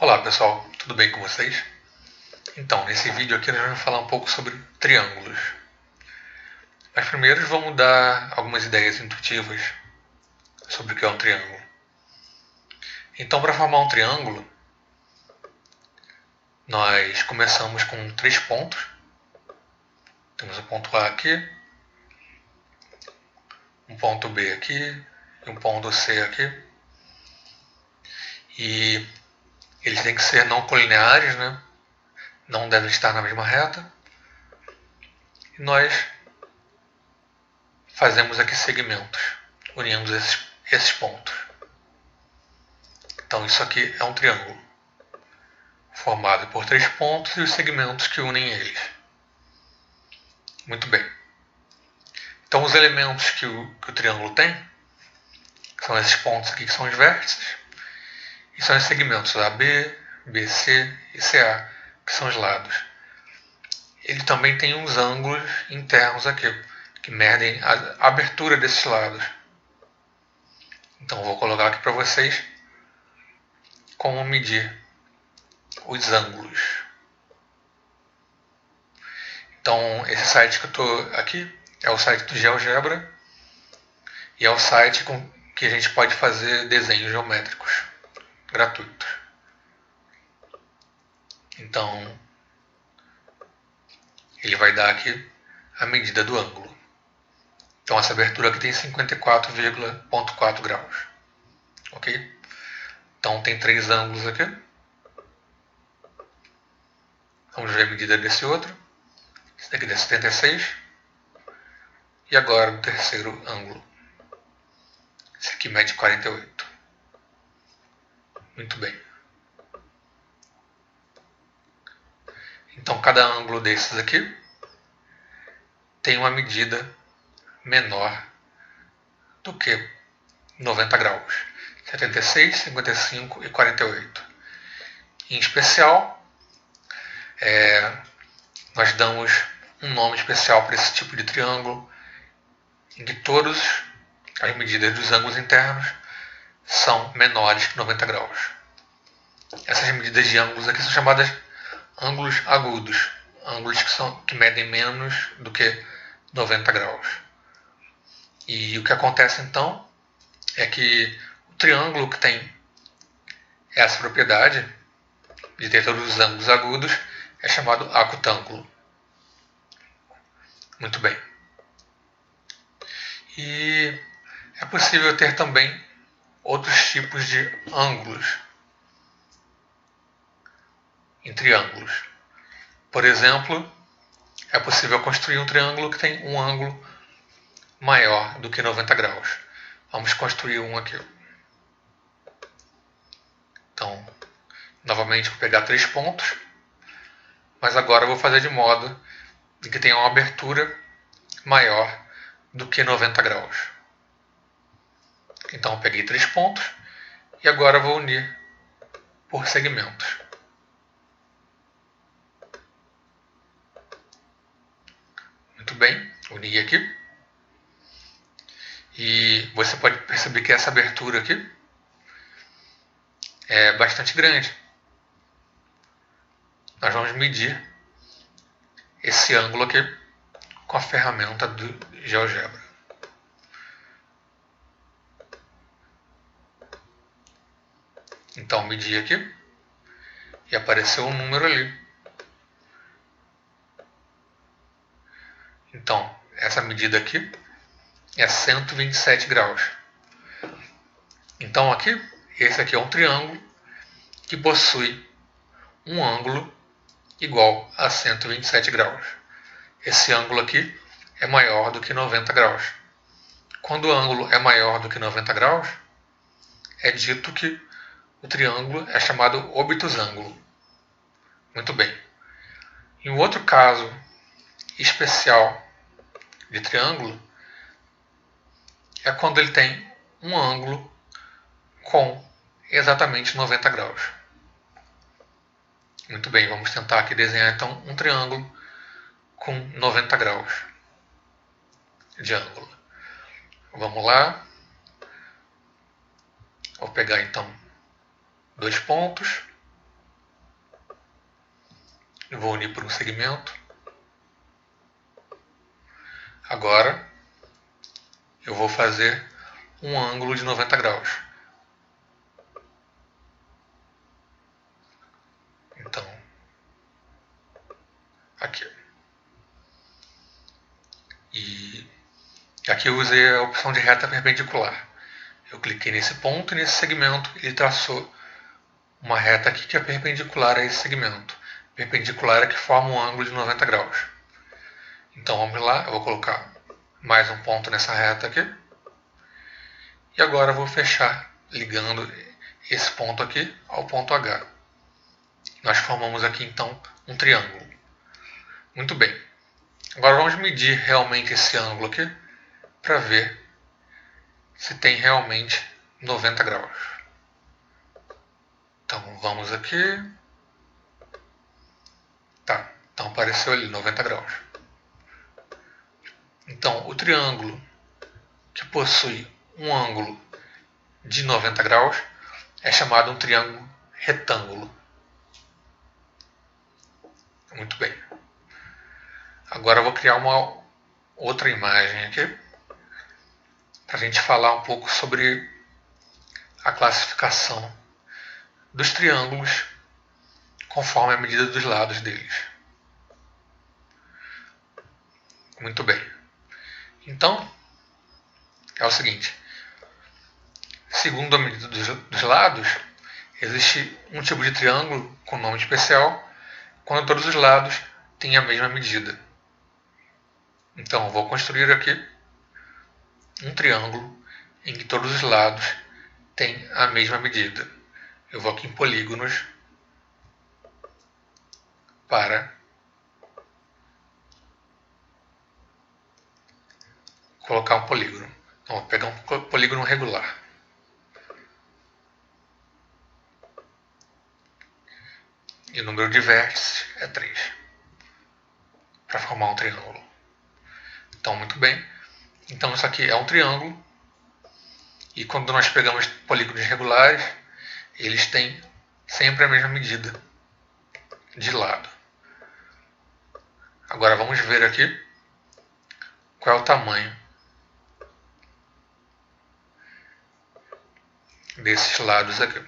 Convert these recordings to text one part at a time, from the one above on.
Olá pessoal, tudo bem com vocês? Então, nesse vídeo aqui nós vamos falar um pouco sobre triângulos. Mas primeiro vamos dar algumas ideias intuitivas sobre o que é um triângulo. Então, para formar um triângulo, nós começamos com 3 pontos. Temos o ponto A aqui, um ponto B aqui e um ponto C aqui. E eles têm que ser não colineares, né? Não devem estar na mesma reta. E nós fazemos aqui segmentos, unindo esses pontos. Então isso aqui é um triângulo, formado por 3 pontos e os segmentos que unem eles. Muito bem. Então os elementos que o triângulo tem, são esses pontos aqui que são os vértices, e são os segmentos AB, BC e CA, que são os lados. Ele também tem uns ângulos internos aqui, que medem a abertura desses lados. Então vou colocar aqui para vocês como medir os ângulos. Então esse site que eu estou aqui é o site do GeoGebra e é o site com que a gente pode fazer desenhos geométricos gratuitos. Então ele vai dar aqui a medida do ângulo. Então essa abertura aqui tem 54,4 graus. Ok? Então tem 3 ângulos aqui. Vamos ver a medida desse outro. Esse daqui é 76. E agora o terceiro ângulo. Esse aqui mede 48. Muito bem. Então cada ângulo desses aqui tem uma medida menor do que 90 graus. 76, 55 e 48. Em especial, nós damos um nome especial para esse tipo de triângulo, em que todas as medidas dos ângulos internos são menores que 90 graus. Essas medidas de ângulos aqui são chamadas ângulos agudos, ângulos que medem menos do que 90 graus. E o que acontece então é que o triângulo que tem essa propriedade de ter todos os ângulos agudos é chamado acutângulo. Muito bem. E é possível ter também outros tipos de ângulos em triângulos. Por exemplo, é possível construir um triângulo que tem um ângulo maior do que 90 graus. Vamos construir um aqui. Então, novamente vou pegar 3 pontos, mas agora vou fazer de modo que tenha uma abertura maior do que 90 graus. Então eu peguei 3 pontos e agora vou unir por segmentos. Muito bem, uni aqui. E você pode perceber que essa abertura aqui é bastante grande. Nós vamos medir esse ângulo aqui com a ferramenta do GeoGebra. Então medi aqui e apareceu um número ali. Então essa medida aqui é 127 graus. Então aqui, esse aqui é um triângulo que possui um ângulo igual a 127 graus. Esse ângulo aqui é maior do que 90 graus. Quando o ângulo é maior do que 90 graus, é dito que o triângulo é chamado obtusângulo. Muito bem. Em um outro caso especial de triângulo, é quando ele tem um ângulo com exatamente 90 graus. Muito bem, vamos tentar aqui desenhar então um triângulo com 90 graus de ângulo. Vamos lá. Vou pegar então 2 pontos e vou unir por um segmento. Agora eu vou fazer um ângulo de 90 graus. Então, aqui. E aqui eu usei a opção de reta perpendicular. Eu cliquei nesse ponto e nesse segmento ele traçou uma reta aqui que é perpendicular a esse segmento. Perpendicular é que forma um ângulo de 90 graus. Então vamos lá, eu vou colocar mais um ponto nessa reta aqui. E agora eu vou fechar ligando esse ponto aqui ao ponto H. Nós formamos aqui então um triângulo. Muito bem. Agora vamos medir realmente esse ângulo aqui para ver se tem realmente 90 graus. Então vamos aqui. Tá, então apareceu ali 90 graus. Então o triângulo que possui um ângulo de 90 graus é chamado um triângulo retângulo. Muito bem. Agora eu vou criar uma outra imagem aqui para a gente falar um pouco sobre a classificação dos triângulos conforme a medida dos lados deles. Muito bem. Então, é o seguinte. Segundo a medida dos lados, existe um tipo de triângulo com nome especial quando todos os lados têm a mesma medida. Então, eu vou construir aqui um triângulo em que todos os lados têm a mesma medida. Eu vou aqui em polígonos para colocar um polígono. Então, vou pegar um polígono regular. E o número de vértices é 3 para formar um triângulo. Então, muito bem. Então, isso aqui é um triângulo. E quando nós pegamos polígonos regulares, eles têm sempre a mesma medida de lado. Agora vamos ver aqui qual é o tamanho desses lados aqui.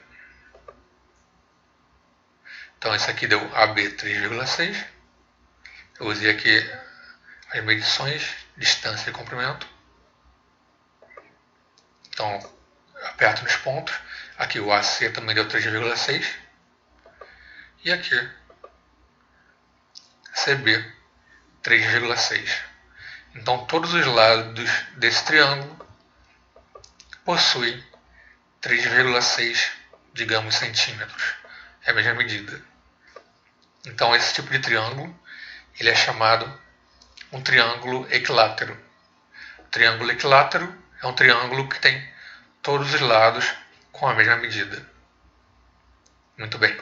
Então esse aqui deu AB 3,6. Eu usei aqui as medições, distância e comprimento. Então aperto nos pontos. Aqui o AC também deu 3,6. E aqui CB 3,6. Então todos os lados desse triângulo possuem 3,6, digamos, centímetros. É a mesma medida. Então esse tipo de triângulo ele é chamado um triângulo equilátero. O triângulo equilátero é um triângulo que tem todos os lados com a mesma medida. Muito bem.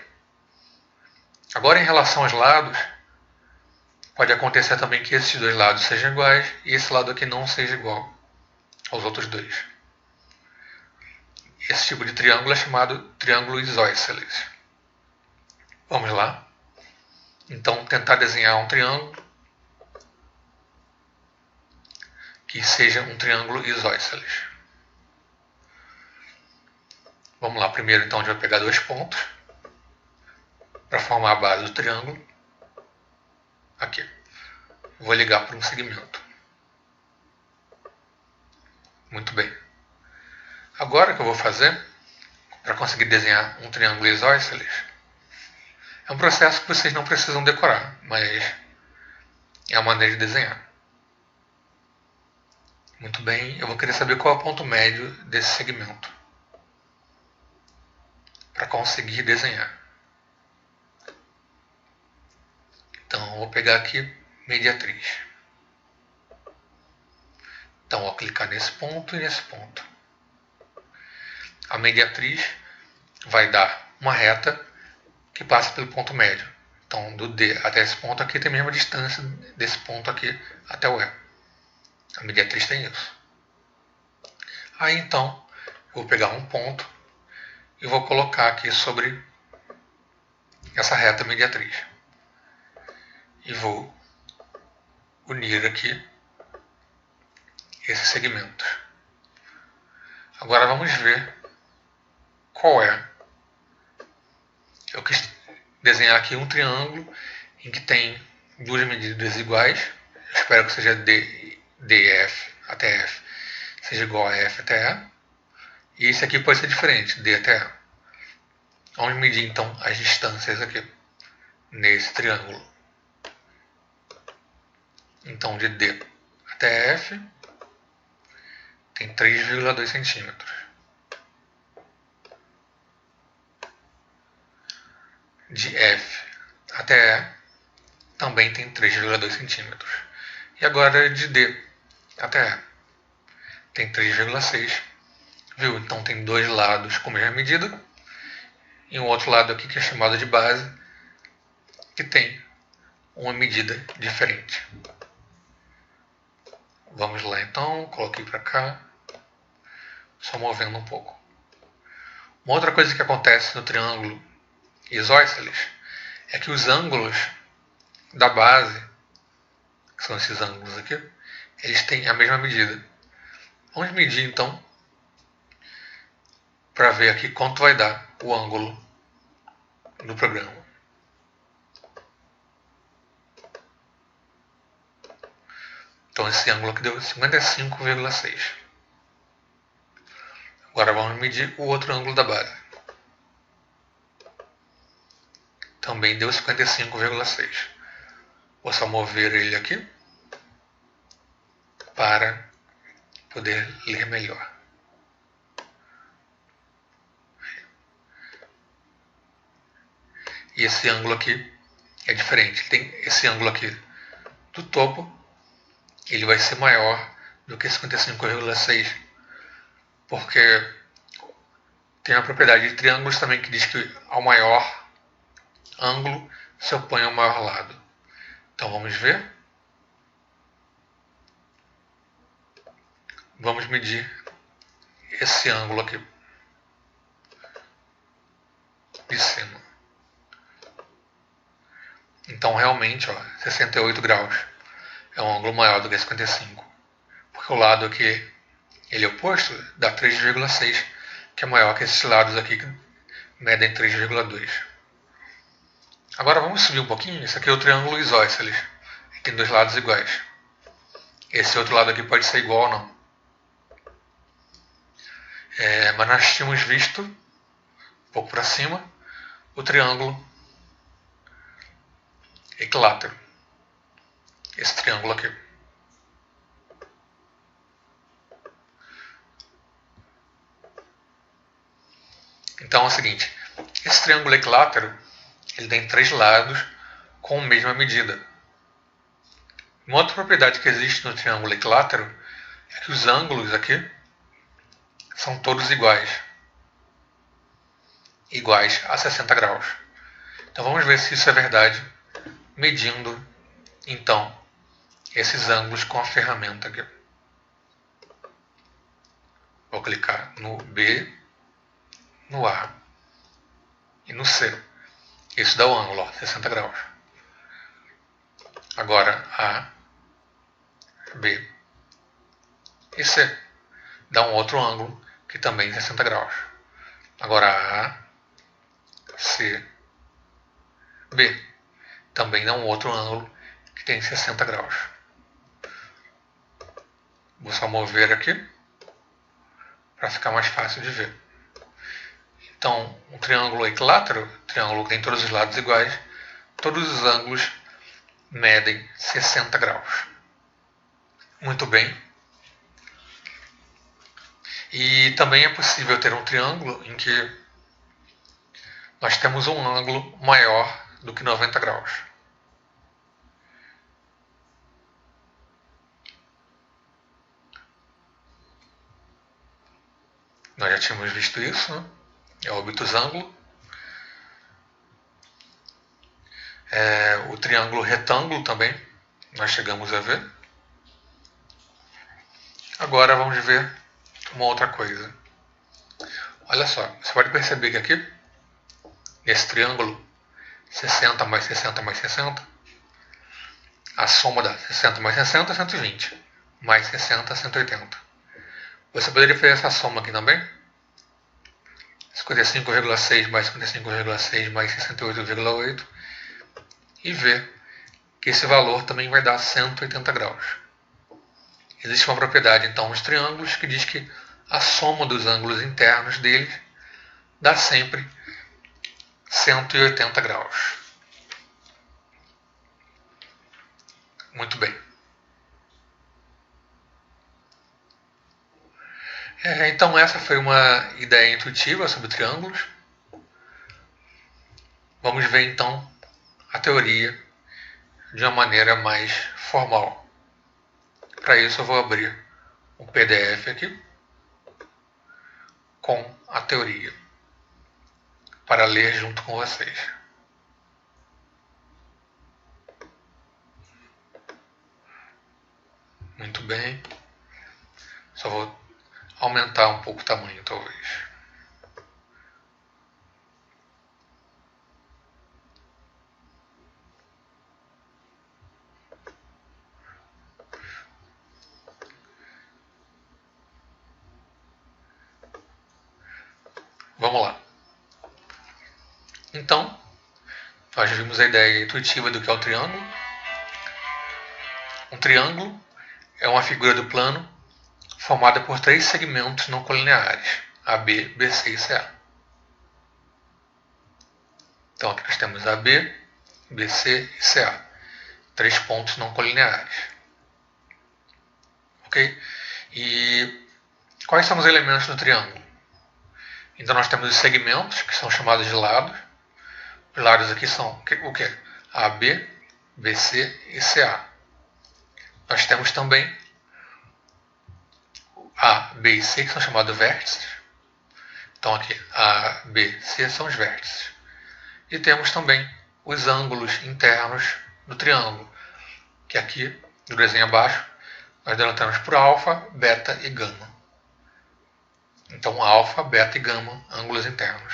Agora, em relação aos lados, pode acontecer também que esses dois lados sejam iguais e esse lado aqui não seja igual aos outros dois. Esse tipo de triângulo é chamado triângulo isósceles. Vamos lá. Então, tentar desenhar um triângulo que seja um triângulo isósceles. Vamos lá. Primeiro, então, a gente vai pegar dois pontos para formar a base do triângulo. Aqui. Vou ligar para um segmento. Muito bem. Agora o que eu vou fazer para conseguir desenhar um triângulo isósceles é um processo que vocês não precisam decorar, mas é a maneira de desenhar. Muito bem, eu vou querer saber qual é o ponto médio desse segmento para conseguir desenhar. Então, eu vou pegar aqui mediatriz. Então, vou clicar nesse ponto e nesse ponto. A mediatriz vai dar uma reta que passa pelo ponto médio. Então, do D até esse ponto aqui tem a mesma distância desse ponto aqui até o E. A mediatriz tem isso. Aí, então, eu vou pegar um ponto e vou colocar aqui sobre essa reta mediatriz. e vou unir aqui esses segmentos. Agora vamos ver qual é. Eu quis desenhar aqui um triângulo em que tem duas medidas iguais. Eu espero que seja DF até F seja igual a F até E. E esse aqui pode ser diferente, D até E. Vamos medir então as distâncias aqui nesse triângulo. Então de D até F tem 3,2 centímetros. De F até E também tem 3,2 centímetros. E agora de D até E tem 3,6. Viu? Então tem dois lados com a mesma medida. E um outro lado aqui que é chamado de base, que tem uma medida diferente. Vamos lá então, coloquei para cá, só movendo um pouco. Uma outra coisa que acontece no triângulo isósceles é que os ângulos da base, que são esses ângulos aqui, eles têm a mesma medida. Vamos medir então, para ver aqui quanto vai dar o ângulo do programa. Então esse ângulo aqui deu 55,6. Agora vamos medir o outro ângulo da base. Também deu 55,6. Vou só mover ele aqui para poder ler melhor. E esse ângulo aqui é diferente. Tem esse ângulo aqui do topo, ele vai ser maior do que 55,6, porque tem uma propriedade de triângulos também que diz que ao maior ângulo se opõe ao maior lado. Então vamos ver. Vamos medir esse ângulo aqui de cima. Então realmente, ó, 68 graus é um ângulo maior do que 55, porque o lado aqui ele é oposto, dá 3,6, que é maior que esses lados aqui que medem 3,2. Agora vamos subir um pouquinho. Esse aqui é o triângulo isósceles, tem dois lados iguais. Esse outro lado aqui pode ser igual ou não. Mas nós tínhamos visto, um pouco para cima, o triângulo equilátero. Esse triângulo aqui. Então é o seguinte, esse triângulo equilátero ele tem três lados com a mesma medida. Uma outra propriedade que existe no triângulo equilátero é que os ângulos aqui são todos iguais a 60 graus. Então vamos ver se isso é verdade, medindo então esses ângulos com a ferramenta aqui. Vou clicar no B, no A e no C. Isso dá o ângulo, ó, 60 graus. Agora A, B e C dá um outro ângulo que também é 60 graus. Agora A, C, B também dá um outro ângulo que tem 60 graus. Vou só mover aqui para ficar mais fácil de ver. Então, um triângulo equilátero, triângulo que tem todos os lados iguais, todos os ângulos medem 60 graus. Muito bem. E também é possível ter um triângulo em que nós temos um ângulo maior do que 90 graus. Nós já tínhamos visto isso, né? É o obtusângulo. O triângulo retângulo também, nós chegamos a ver. Agora vamos ver uma outra coisa. Olha só, você pode perceber que aqui, nesse triângulo, 60 mais 60 mais 60, A soma dá 60 mais 60 é 120, mais 60 é 180. Você poderia fazer essa soma aqui também. 55,6 mais 55,6 mais 68,8 e ver que esse valor também vai dar 180 graus. Existe uma propriedade, então, nos triângulos que diz que a soma dos ângulos internos deles dá sempre 180 graus. Muito bem. Então essa foi uma ideia intuitiva sobre triângulos. Vamos ver então a teoria de uma maneira mais formal. Para isso eu vou abrir um PDF aqui com a teoria para ler junto com vocês. Muito bem. Só vou aumentar um pouco o tamanho, talvez. Vamos lá. Então, nós vimos a ideia intuitiva do que é um triângulo. Um triângulo é uma figura do plano formada por três segmentos não colineares, AB, BC e CA. Então aqui nós temos AB, BC e CA, três pontos não colineares. Ok? E quais são os elementos do triângulo? Então nós temos os segmentos, que são chamados de lados. Os lados aqui são o que? AB, BC e CA. Nós temos também A, B e C, que são chamados vértices. Então aqui A, B, C são os vértices. E temos também os ângulos internos do triângulo, que aqui, no desenho abaixo, nós denotamos por alfa, beta e gama. Então alfa, beta e gama, ângulos internos.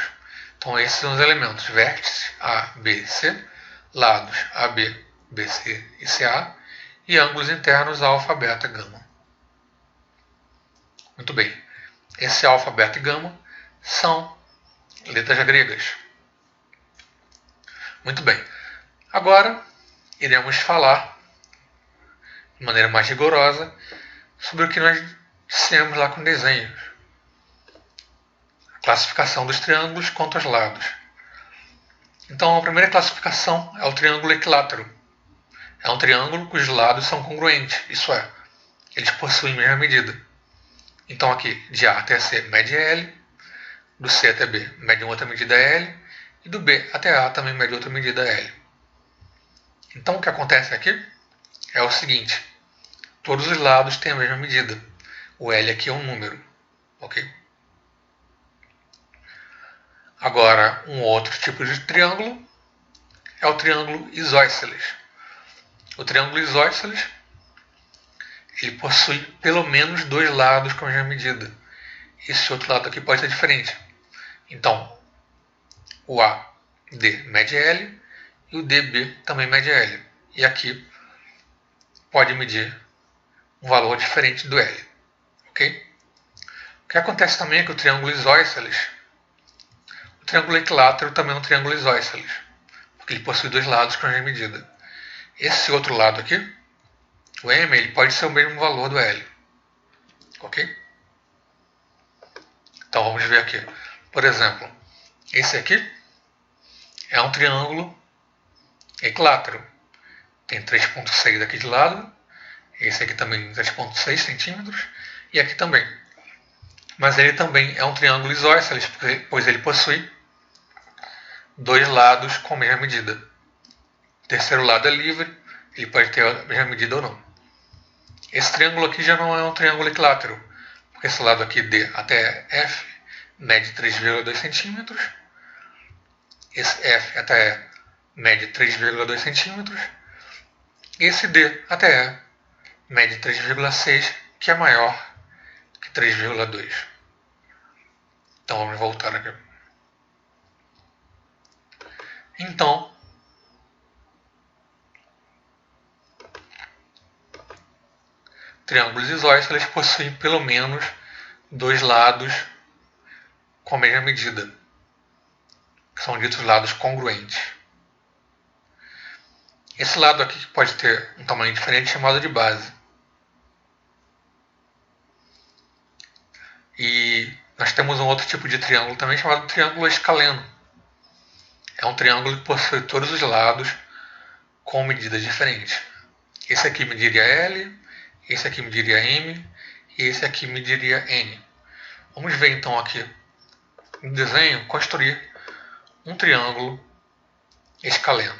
Então esses são os elementos: vértices A, B, C, lados AB, BC e CA, e ângulos internos alfa, beta e gama. Muito bem. Esse alfa, beta e gama são letras gregas. Muito bem. Agora iremos falar de maneira mais rigorosa sobre o que nós dissemos lá com desenhos. A classificação dos triângulos quanto aos lados. Então a primeira classificação é o triângulo equilátero. É um triângulo cujos lados são congruentes, isso é, eles possuem a mesma medida. Então aqui, de A até C mede L, do C até B mede outra medida L, e do B até A também mede outra medida L. Então o que acontece aqui é o seguinte: todos os lados têm a mesma medida. O L aqui é um número, ok? Agora, um outro tipo de triângulo é o triângulo isósceles. O triângulo isósceles ele possui pelo menos dois lados com a mesma medida. Esse outro lado aqui pode ser diferente. Então, o AD mede L e o DB também mede L. E aqui pode medir um valor diferente do L. Ok? O que acontece também é que o triângulo isósceles, o triângulo equilátero também é um triângulo isósceles, porque ele possui dois lados com a mesma medida. Esse outro lado aqui, o M, ele pode ser o mesmo valor do L. Ok? Então vamos ver aqui. Por exemplo, esse aqui é um triângulo equilátero. Tem 3,6 aqui de lado. Esse aqui também 3,6 centímetros. E aqui também. Mas ele também é um triângulo isósceles, pois ele possui dois lados com a mesma medida. O terceiro lado é livre, ele pode ter a mesma medida ou não. Esse triângulo aqui já não é um triângulo equilátero, porque esse lado aqui D até F mede 3,2 centímetros. Esse F até E mede 3,2 centímetros. E esse D até E mede 3,6, que é maior que 3,2. Então vamos voltar aqui. Então, triângulos isósceles possuem pelo menos dois lados com a mesma medida, que são ditos lados congruentes. Esse lado aqui, que pode ter um tamanho diferente, é chamado de base. E nós temos um outro tipo de triângulo também chamado triângulo escaleno. É um triângulo que possui todos os lados com medidas diferentes. Esse aqui mediria L, esse aqui mediria M e esse aqui mediria N. Vamos ver então aqui no desenho construir um triângulo escaleno,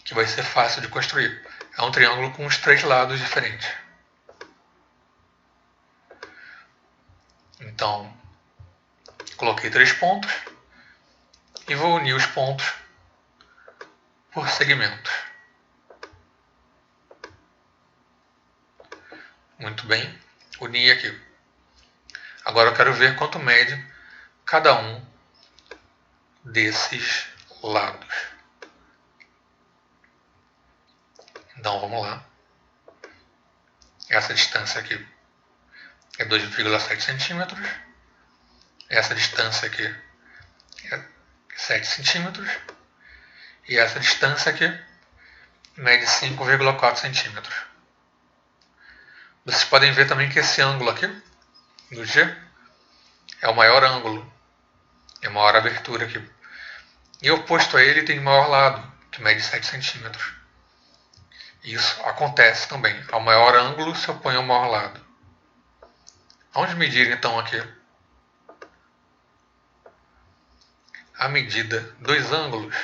que vai ser fácil de construir. É um triângulo com os três lados diferentes. Então, coloquei 3 pontos e vou unir os pontos por segmentos. Muito bem, uni aqui. Agora eu quero ver quanto mede cada um desses lados. Então vamos lá. Essa distância aqui é 2,7 centímetros. Essa distância aqui é 7 centímetros. E essa distância aqui mede 5,4 centímetros. Vocês podem ver também que esse ângulo aqui, do G, é o maior ângulo. É a maior abertura aqui. E oposto a ele tem o maior lado, que mede 7 centímetros. Isso acontece também. Ao maior ângulo se opõe ao maior lado. Vamos medir então aqui a medida dos ângulos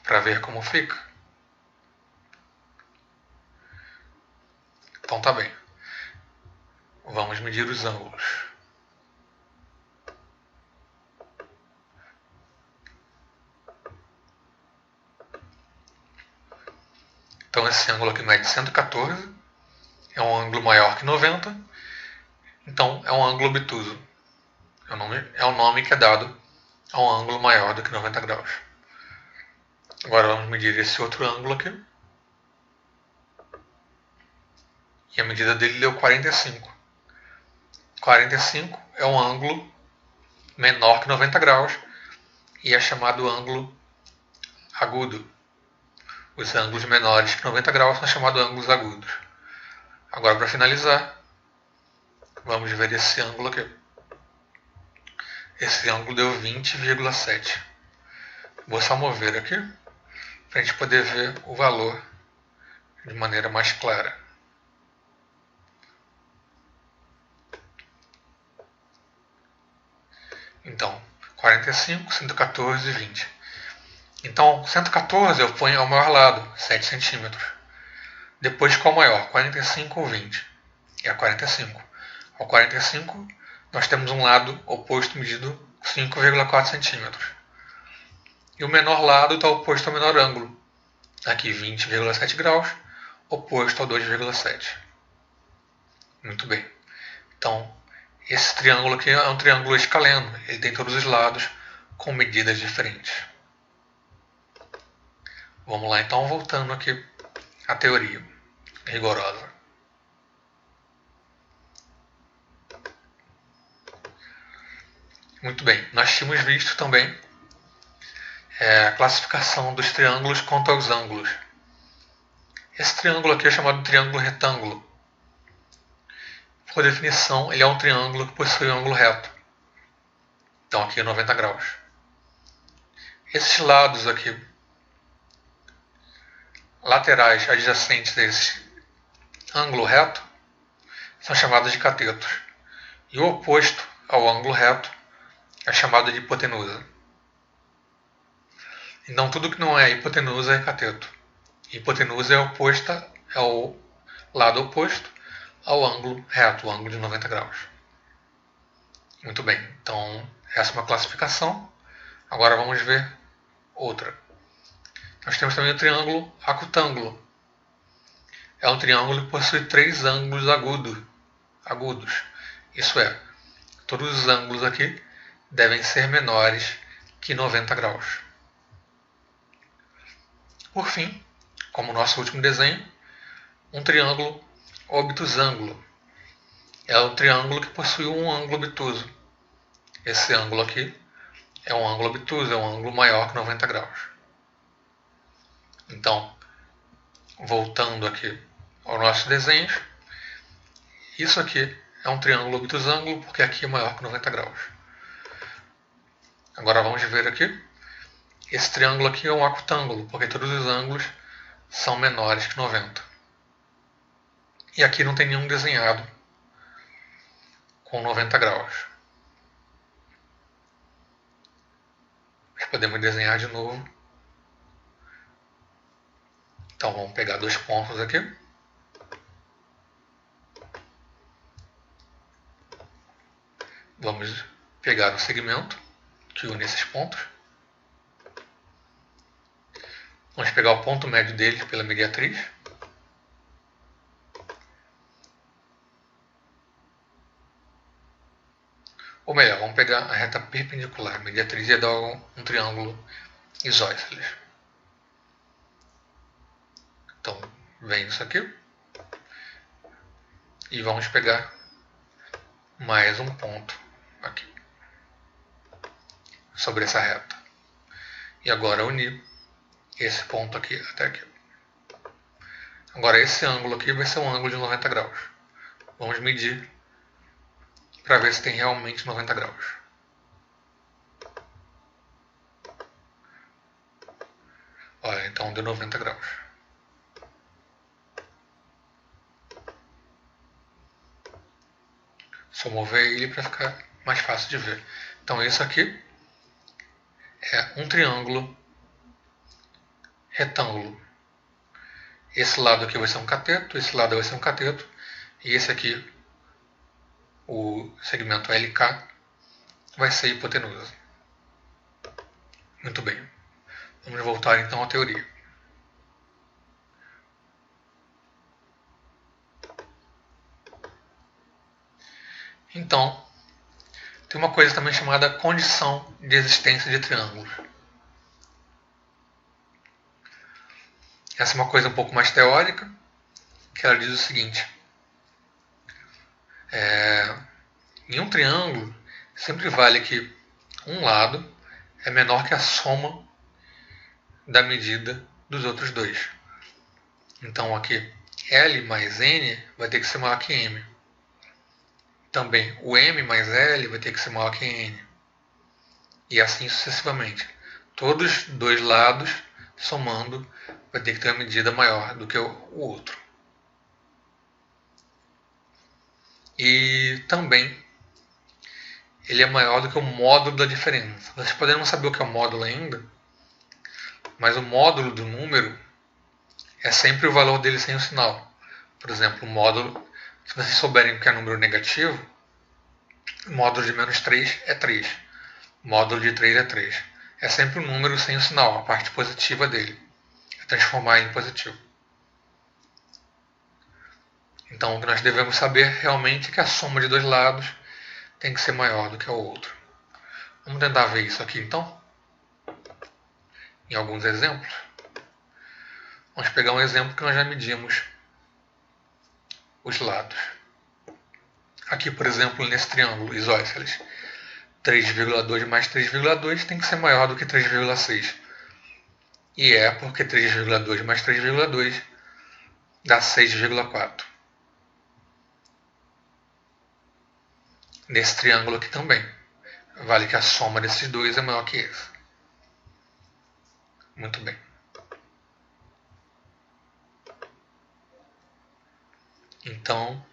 para ver como fica. Então tá bem. Vamos medir os ângulos. Então esse ângulo aqui mede 114, é um ângulo maior que 90, então é um ângulo obtuso. É o nome que é dado a um ângulo maior do que 90 graus. Agora vamos medir esse outro ângulo aqui. E a medida dele deu 45. 45 é um ângulo menor que 90 graus e é chamado ângulo agudo. Os ângulos menores que 90 graus são chamados ângulos agudos. Agora, para finalizar, vamos ver esse ângulo aqui. Esse ângulo deu 20,7. Vou só mover aqui, para a gente poder ver o valor de maneira mais clara. Então, 45, 114 e 20. Então, 114 eu ponho ao maior lado, 7 centímetros. Depois, qual maior? 45 ou 20? É 45. Ao 45, nós temos um lado oposto medido 5,4 centímetros. E o menor lado está oposto ao menor ângulo. Aqui, 20,7 graus, oposto ao 2,7. Muito bem. Então, esse triângulo aqui é um triângulo escaleno. Ele tem todos os lados com medidas diferentes. Vamos lá, então, voltando aqui à teoria rigorosa. Muito bem, nós tínhamos visto também a classificação dos triângulos quanto aos ângulos. Esse triângulo aqui é chamado de triângulo retângulo. Por definição, ele é um triângulo que possui um ângulo reto. Então aqui é 90 graus. Esses lados aqui, laterais adjacentes a esse ângulo reto, são chamados de catetos. E o oposto ao ângulo reto é chamado de hipotenusa. Então tudo que não é hipotenusa é cateto. Hipotenusa é o lado oposto ao ângulo reto, o ângulo de 90 graus. Muito bem, então essa é uma classificação. Agora vamos ver outra. Nós temos também o triângulo acutângulo. É um triângulo que possui 3 ângulos agudos. Isso é, todos os ângulos aqui devem ser menores que 90 graus. Por fim, como o nosso último desenho, um triângulo obtusângulo. É o triângulo que possui um ângulo obtuso. Esse ângulo aqui é um ângulo obtuso, é um ângulo maior que 90 graus. Então, voltando aqui aos nossos desenhos, isso aqui é um triângulo obtusângulo porque aqui é maior que 90 graus. Agora vamos ver aqui. Esse triângulo aqui é um acutângulo, porque todos os ângulos são menores que 90. E aqui não tem nenhum desenhado com 90 graus. Mas podemos desenhar de novo. Então vamos pegar dois pontos aqui. Vamos pegar o segmento que une esses pontos. Vamos pegar o ponto médio deles pela mediatriz. Ou melhor, vamos pegar a reta perpendicular. A mediatriz ia dar um triângulo isósceles. Então, vem isso aqui. E vamos pegar mais um ponto aqui sobre essa reta. E agora unir esse ponto aqui até aqui. Agora esse ângulo aqui vai ser um ângulo de 90 graus. Vamos medir para ver se tem realmente 90 graus. Olha, então deu 90 graus. Só mover ele para ficar mais fácil de ver. Então isso aqui é um triângulo retângulo. Esse lado aqui vai ser um cateto, esse lado vai ser um cateto, e esse aqui, o segmento LK, vai ser hipotenusa. Muito bem. Vamos voltar então à teoria. Então, tem uma coisa também chamada condição de existência de triângulos. Essa é uma coisa um pouco mais teórica, que ela diz o seguinte. Em um triângulo, sempre vale que um lado é menor que a soma da medida dos outros dois. Então aqui, L mais N vai ter que ser maior que M. Também o M mais L vai ter que ser maior que N. E assim sucessivamente. Todos os dois lados, somando, vai ter que ter uma medida maior do que o outro. E também ele é maior do que o módulo da diferença. Vocês podem não saber o que é o módulo ainda, mas o módulo do número é sempre o valor dele sem o sinal. Por exemplo, o módulo, se vocês souberem que é número negativo, o módulo de menos 3 é 3. O módulo de 3 é 3. É sempre um número sem o sinal, a parte positiva dele. É transformar em positivo. Então, o que nós devemos saber realmente é que a soma de dois lados tem que ser maior do que o outro. Vamos tentar ver isso aqui então, em alguns exemplos. Vamos pegar um exemplo que nós já medimos os lados. Aqui, por exemplo, nesse triângulo isósceles, 3,2 mais 3,2 tem que ser maior do que 3,6. E é porque 3,2 mais 3,2 dá 6,4. Nesse triângulo aqui também, vale que a soma desses dois é maior que esse. Muito bem. Então,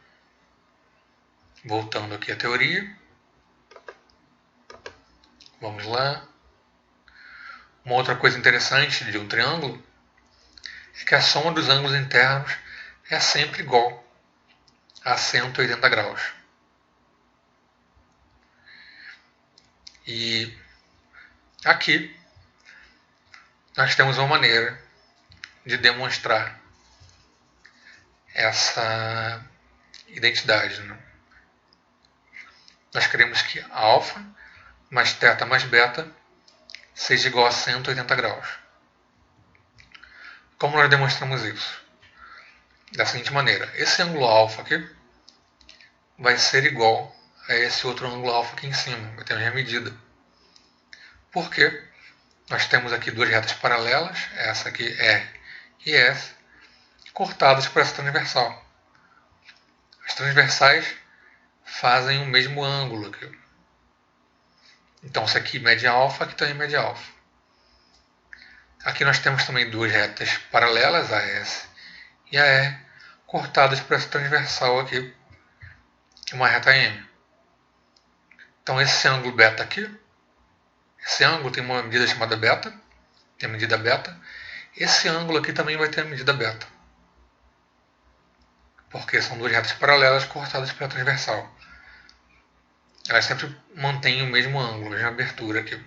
voltando aqui à teoria, vamos lá. Uma outra coisa interessante de um triângulo é que a soma dos ângulos internos é sempre igual a 180 graus. E aqui nós temos uma maneira de demonstrar essa identidade. Né? Nós queremos que alfa mais θ mais beta seja igual a 180 graus. Como nós demonstramos isso? Da seguinte maneira, esse ângulo alfa aqui vai ser igual a esse outro ângulo alfa aqui em cima, vai ter a mesma medida. Por quê? Nós temos aqui duas retas paralelas, essa aqui R e S, cortadas por essa transversal. As transversais fazem o mesmo ângulo aqui. Então, isso aqui mede alfa, aqui também mede alfa. Aqui nós temos também duas retas paralelas, a S e a R, cortadas por essa transversal aqui, que é uma reta M. Então, esse ângulo beta aqui, esse ângulo tem uma medida chamada beta, tem a medida beta. Esse ângulo aqui também vai ter a medida beta, porque são duas retas paralelas cortadas pela transversal. Elas sempre mantêm o mesmo ângulo, a mesma abertura aqui.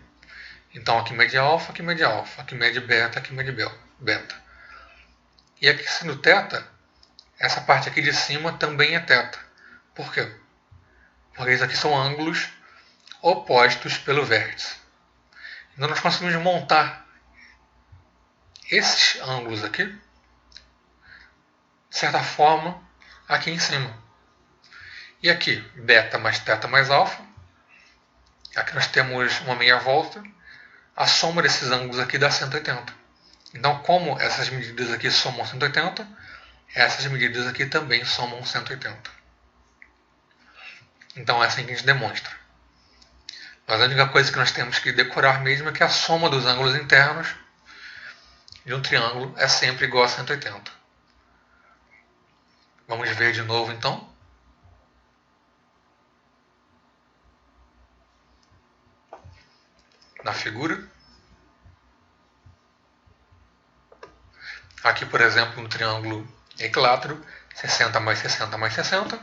Então aqui mede alfa, aqui mede alfa, aqui mede beta, aqui mede beta. E aqui sendo θ, essa parte aqui de cima também é θ. Por quê? Porque isso aqui são ângulos opostos pelo vértice. Então nós conseguimos montar esses ângulos aqui, de certa forma, aqui em cima. E aqui, beta mais θ mais alfa. Aqui nós temos uma meia volta. A soma desses ângulos aqui dá 180. Então, como essas medidas aqui somam 180, essas medidas aqui também somam 180. Então, é assim que a gente demonstra. Mas a única coisa que nós temos que decorar mesmo é que a soma dos ângulos internos de um triângulo é sempre igual a 180. Vamos ver de novo, então. Na figura. Aqui, por exemplo, no triângulo equilátero, 60 mais 60 mais 60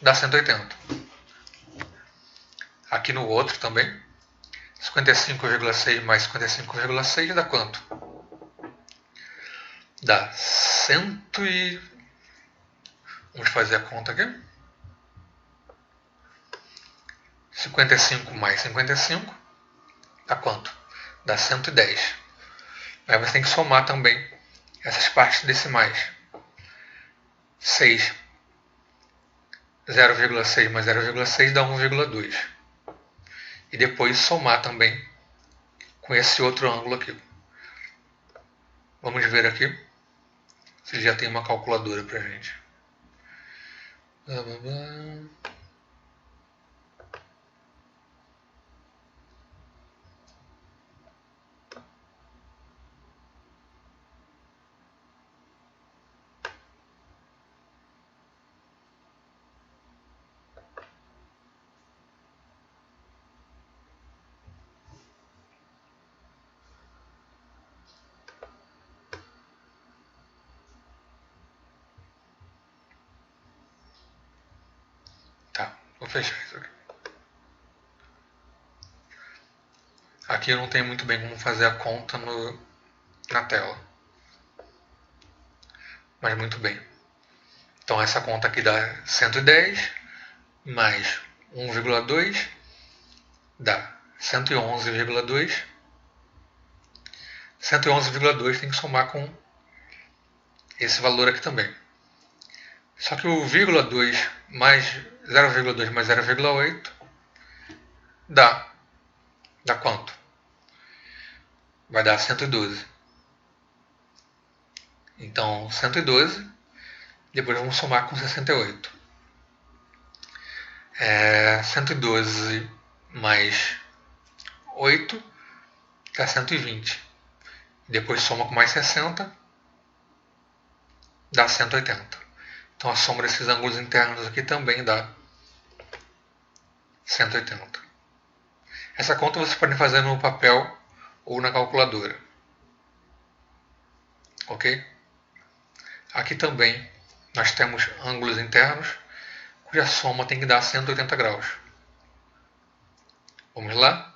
dá 180. Aqui no outro também, 55,6 mais 55,6 dá quanto? Dá 100 e... Vamos fazer a conta aqui. 55 mais 55 dá quanto? Dá 110. Aí você tem que somar também essas partes decimais. 6. 0,6 mais 0,6 dá 1,2. E depois somar também com esse outro ângulo aqui. Vamos ver aqui se já tem uma calculadora pra gente. Tá, vou fechar isso aqui. Aqui eu não tenho muito bem como fazer a conta na tela. Mas muito bem. Então essa conta aqui dá 110 mais 1,2 dá 111,2. 111,2 tem que somar com esse valor aqui também. Só que o vírgula 2 mais 0,2 mais 0,8 dá quanto? Vai dar 112. Então 112, depois vamos somar com 68. 112 mais 8 dá 120. Depois soma com mais 60, dá 180. Então a soma desses ângulos internos aqui também dá 180. Essa conta vocês podem fazer no papel ou na calculadora. Ok? Aqui também nós temos ângulos internos cuja soma tem que dar 180 graus. Vamos lá?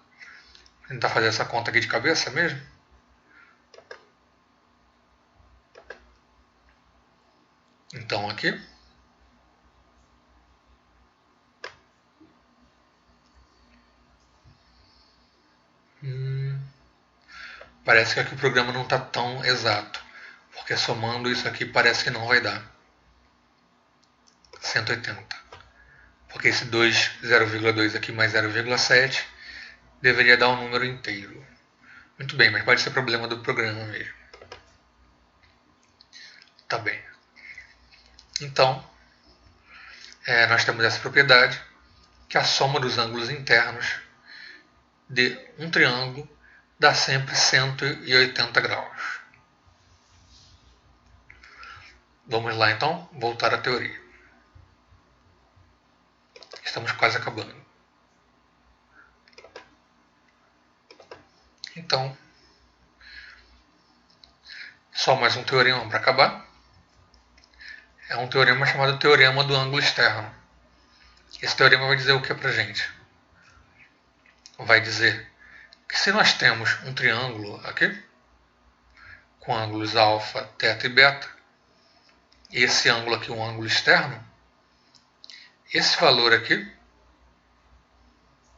Vou tentar fazer essa conta aqui de cabeça mesmo. Então aqui parece que aqui o programa não está tão exato, porque somando isso aqui parece que não vai dar 180. Porque esse 0,2 aqui mais 0,7 deveria dar um número inteiro. Muito bem, mas pode ser problema do programa mesmo. Tá bem. Então, nós temos essa propriedade, que a soma dos ângulos internos de um triângulo dá sempre 180 graus. Vamos lá então, voltar à teoria. Estamos quase acabando. Então, só mais um teorema para acabar. É um teorema chamado teorema do ângulo externo. Esse teorema vai dizer o que para a gente? Vai dizer que se nós temos um triângulo aqui, com ângulos alfa, teta e beta, e esse ângulo aqui um ângulo externo, esse valor aqui,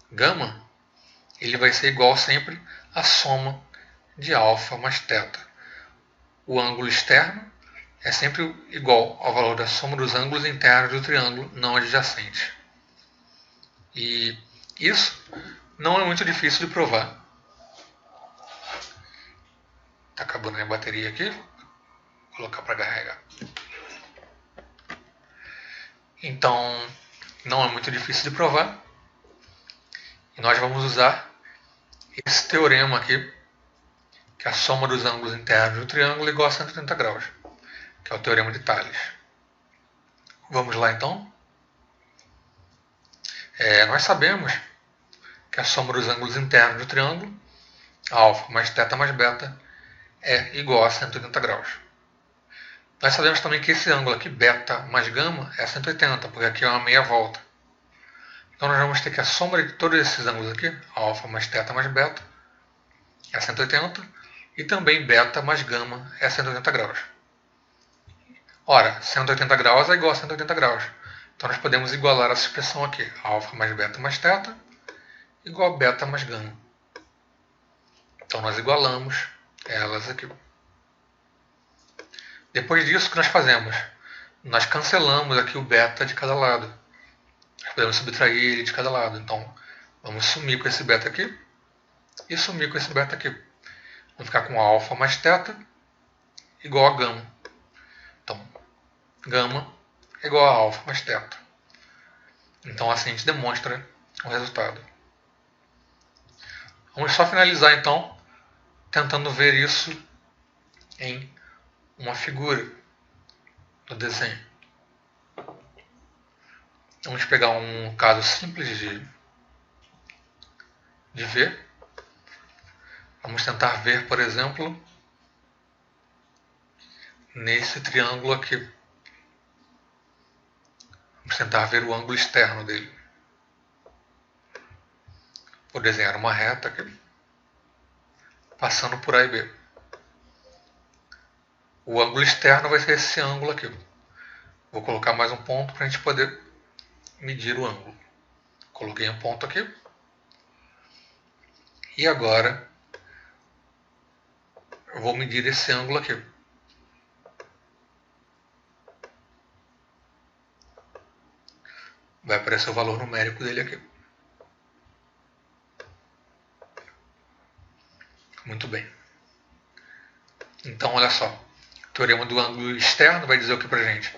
gama, ele vai ser igual sempre à soma de alfa mais teta. O ângulo externo é sempre igual ao valor da soma dos ângulos internos do triângulo não adjacente. E isso não é muito difícil de provar. Está acabando a minha bateria aqui. Vou colocar para carregar. Então, não é muito difícil de provar. E nós vamos usar esse teorema aqui, que é a soma dos ângulos internos do triângulo é igual a 180 graus, que é o teorema de Thales. Vamos lá então. Nós sabemos que a soma dos ângulos internos do triângulo, alfa mais teta mais beta, é igual a 180 graus. Nós sabemos também que esse ângulo aqui, beta mais gama, é 180, porque aqui é uma meia volta. Então nós vamos ter que a soma de todos esses ângulos aqui, alfa mais teta mais beta, é 180, e também beta mais gama é 180 graus. Ora, 180 graus é igual a 180 graus. Então nós podemos igualar essa expressão aqui, alfa mais beta mais teta, igual a beta mais gama. Então nós igualamos elas aqui. Depois disso, o que nós fazemos? Nós cancelamos aqui o beta de cada lado. Nós podemos subtrair ele de cada lado. Então, vamos sumir com esse beta aqui e sumir com esse beta aqui. Vamos ficar com alfa mais teta igual a gama. Então, gama é igual a alfa mais teta. Então, assim a gente demonstra o resultado. Vamos só finalizar, então, tentando ver isso em uma figura no desenho. Vamos pegar um caso simples de ver. Vamos tentar ver, por exemplo, nesse triângulo aqui. Vamos tentar ver o ângulo externo dele. Vou desenhar uma reta aqui, passando por A e B. O ângulo externo vai ser esse ângulo aqui. Vou colocar mais um ponto para a gente poder medir o ângulo. Coloquei um ponto aqui. E agora eu vou medir esse ângulo aqui. Vai aparecer o valor numérico dele aqui. Muito bem. Então, olha só. O teorema do ângulo externo vai dizer o que para a gente?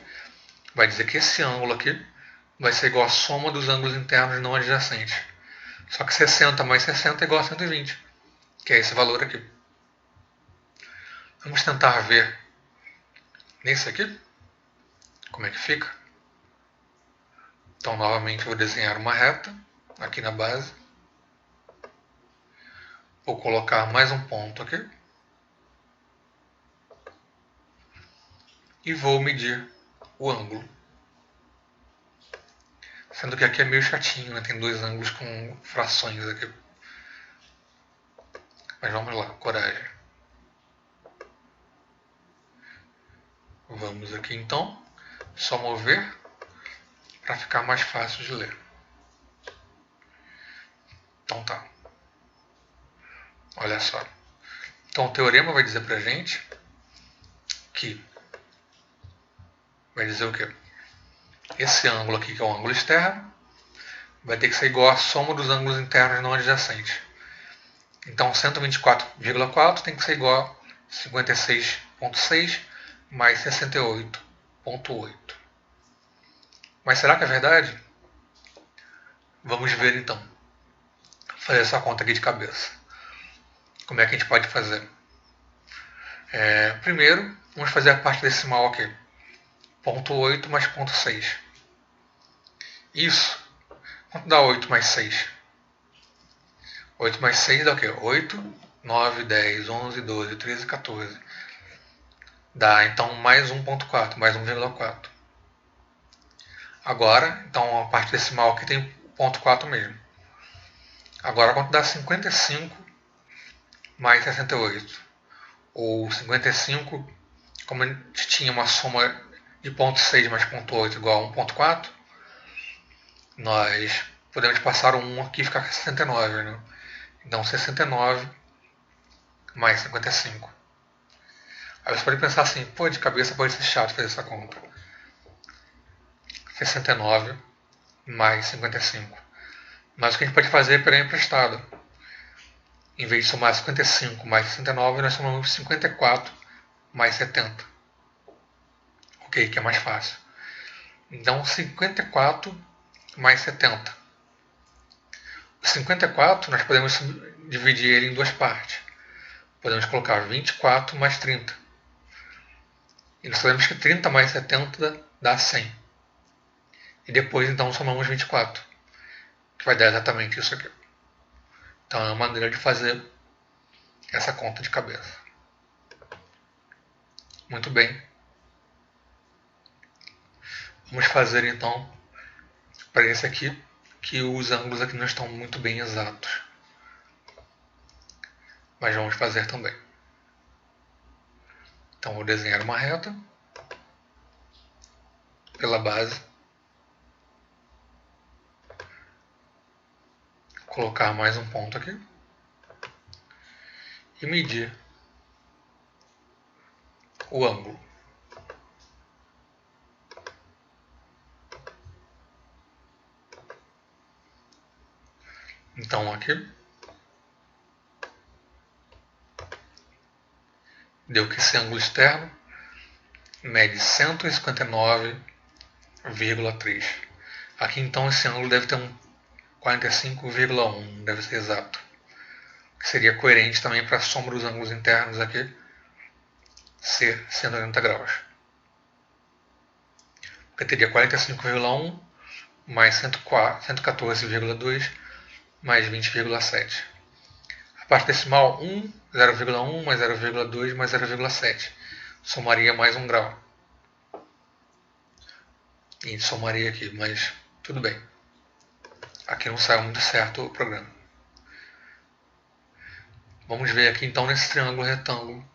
Vai dizer que esse ângulo aqui vai ser igual à soma dos ângulos internos não adjacentes. Só que 60 mais 60 é igual a 120, que é esse valor aqui. Vamos tentar ver nesse aqui, como é que fica. Então, novamente, vou desenhar uma reta aqui na base. Vou colocar mais um ponto aqui. E vou medir o ângulo. Sendo que aqui é meio chatinho, né? Tem dois ângulos com frações aqui. Mas vamos lá, coragem. Vamos aqui então, só mover para ficar mais fácil de ler. Então tá. Olha só. Então o teorema vai dizer para a gente aqui vai dizer o quê? Esse ângulo aqui, que é o ângulo externo, vai ter que ser igual à soma dos ângulos internos não adjacentes. Então 124,4 tem que ser igual a 56,6 mais 68,8. Mas será que é verdade? Vamos ver então. Fazer essa conta aqui de cabeça. Como é que a gente pode fazer? Primeiro, vamos fazer a parte decimal aqui. 0,8 mais 0,6. Isso. Quanto dá 8 mais 6? 8 mais 6 dá o quê? 8, 9, 10, 11, 12, 13, 14. Dá então mais 1,4, mais 1,4. Agora, então a parte decimal aqui tem 0,4 mesmo. Agora quanto dá 55 mais 68? Ou 55, como a gente tinha uma soma de 0,6 mais 0,8 igual a 1,4, nós podemos passar o 1 aqui e ficar com 69, né? Então 69 mais 55. Aí você pode pensar assim, pô, de cabeça pode ser chato fazer essa conta. 69 mais 55. Mas o que a gente pode fazer é pegar emprestado. Em vez de somar 55 mais 69, nós somamos 54 mais 70. Ok, que é mais fácil. Então 54 mais 70. O 54 nós podemos dividir ele em duas partes. Podemos colocar 24 mais 30. E nós sabemos que 30 mais 70 dá 100. E depois então somamos 24, que vai dar exatamente isso aqui. Então é uma maneira de fazer essa conta de cabeça. Muito bem. Vamos fazer então para esse aqui, que os ângulos aqui não estão muito bem exatos. Mas vamos fazer também. Então vou desenhar uma reta pela base. Colocar mais um ponto aqui. E medir o ângulo. Então aqui deu que esse ângulo externo mede 159,3. Aqui então esse ângulo deve ter um 45,1, deve ser exato. Que seria coerente também para a soma dos ângulos internos aqui ser 180 graus. Porque teria 45,1 mais 114,2 mais 20,7. A parte decimal 1, 0,1 mais 0,2 mais 0,7. Somaria mais 1 grau. E a gente somaria aqui, mas tudo bem. Aqui não saiu muito certo o programa. Vamos ver aqui então nesse triângulo retângulo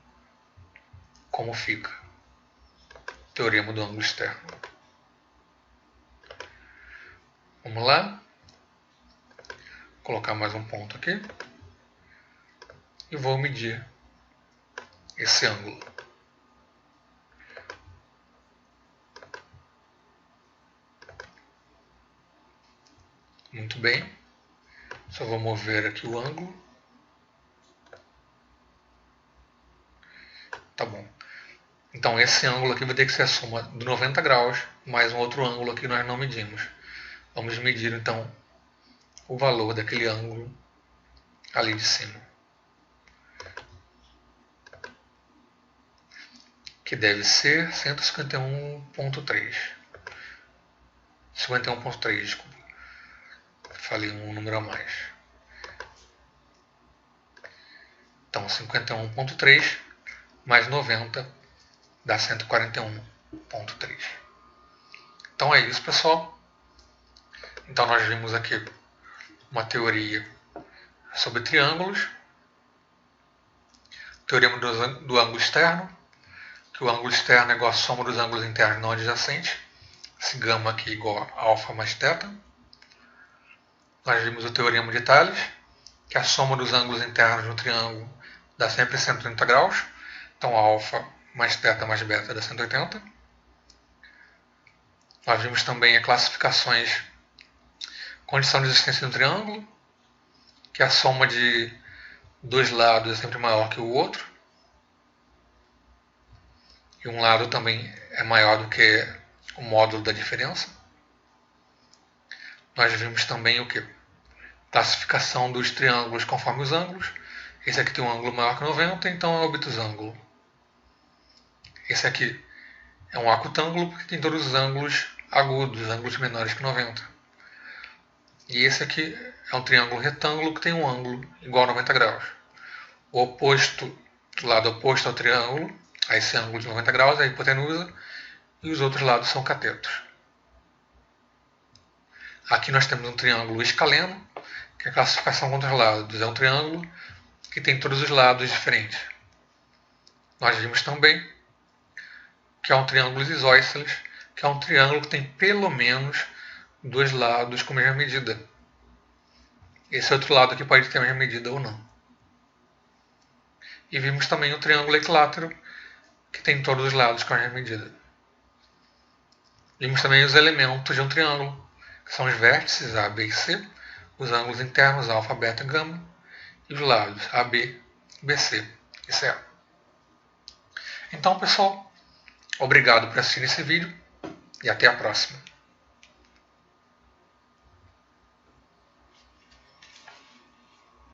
como fica. Teorema do ângulo externo. Vamos lá. Colocar mais um ponto aqui. E vou medir esse ângulo. Muito bem. Só vou mover aqui o ângulo. Tá bom. Então esse ângulo aqui vai ter que ser a soma de 90 graus mais um outro ângulo aqui que nós não medimos. Vamos medir então o valor daquele ângulo ali de cima. Que deve ser 151,3. 51,3, desculpa. Falei um número a mais. Então 51,3 mais 90 dá 141,3. Então é isso, pessoal. Então nós vimos aqui uma teoria sobre triângulos, teorema do ângulo externo, que o ângulo externo é igual à soma dos ângulos internos não adjacentes, esse gama aqui é igual a alfa mais θ. Nós vimos o teorema de Thales, que a soma dos ângulos internos no triângulo dá sempre 130 graus, então alfa mais θ mais beta dá 180. Nós vimos também as classificações, condição de existência de um triângulo, que a soma de dois lados é sempre maior que o outro. E um lado também é maior do que o módulo da diferença. Nós vimos também o que? Classificação dos triângulos conforme os ângulos. Esse aqui tem um ângulo maior que 90, então é obtusângulo. Esse aqui é um acutângulo porque tem todos os ângulos agudos, ângulos menores que 90. E esse aqui é um triângulo retângulo que tem um ângulo igual a 90 graus. O lado oposto ao triângulo, a esse ângulo de 90 graus, é a hipotenusa, e os outros lados são catetos. Aqui nós temos um triângulo escaleno, que é a classificação contra os lados. É um triângulo que tem todos os lados diferentes. Nós vimos também que é um triângulo isósceles, que é um triângulo que tem pelo menos dois lados com a mesma medida. Esse outro lado aqui pode ter a mesma medida ou não. E vimos também o triângulo equilátero, que tem todos os lados com a mesma medida. Vimos também os elementos de um triângulo, que são os vértices A, B e C, os ângulos internos alfa, beta e gama, e os lados AB, BC e CA. Então, pessoal, obrigado por assistir esse vídeo e até a próxima.